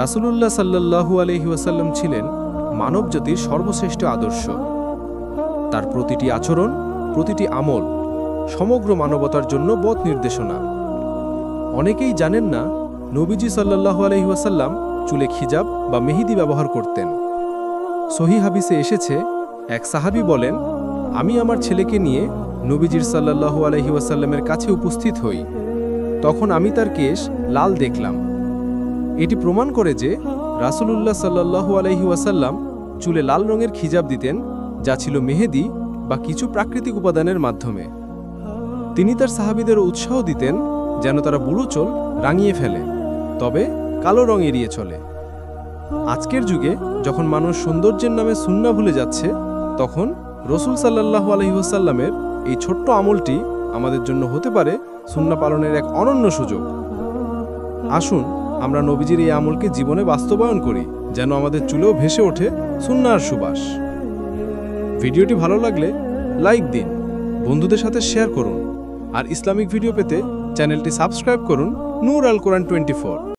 রাসূলুল্লাহ সাল্লাল্লাহু আলাইহি ওয়াসাল্লাম ছিলেন মানবজাতির সর্বশ্রেষ্ঠ আদর্শ। তার প্রতিটি আচরণ, প্রতিটি আমল সমগ্র মানবতার জন্য পথ নির্দেশনা। অনেকেই জানেন না, নবীজি সাল্লাল্লাহু আলাইহি ওয়াসাল্লাম চুলে খিজাব বা মেহেদি ব্যবহার করতেন। সহিহ হাদিসে এসেছে, এক সাহাবী বলেন, আমি আমার ছেলেকে নিয়ে নবীজির সাল্লাল্লাহু আলাইহি ওয়াসাল্লামের কাছে উপস্থিত হই। তখন আমি তার কেশ লাল দেখলাম। এটি প্রমাণ করে যে রাসূলুল্লাহ সাল্লাল্লাহু আলাইহি ওয়াসাল্লাম চুলে লাল রঙের খিজাব দিতেন, যা ছিল মেহেদি বা কিছু প্রাকৃতিক উপাদানের মাধ্যমে। তিনি তার সাহাবীদের উৎসাহ দিতেন যেন তারা বুড়ো চুল রাঙিয়ে ফেলে, তবে কালো রং এড়িয়ে চলে। আজকের যুগে যখন মানুষ সৌন্দর্যের নামে সুন্নাহ ভুলে যাচ্ছে, তখন রাসূল সাল্লাল্লাহু আলাইহি ওয়াসাল্লামের এই ছোট্ট আমলটি আমাদের জন্য হতে পারে সুন্নাহ পালনের এক অনন্য সুযোগ। আসুন আমরা নবীজির এই আমলকে জীবনে বাস্তবায়ন করি, যেন আমাদের চুলেও ভেসে ওঠে সুন্নাহর সুবাস। ভিডিওটি ভালো লাগলে লাইক দিন, বন্ধুদের সাথে শেয়ার করুন, আর ইসলামিক ভিডিও পেতে চ্যানেলটি সাবস্ক্রাইব করুন নূর আল কোরআন 24।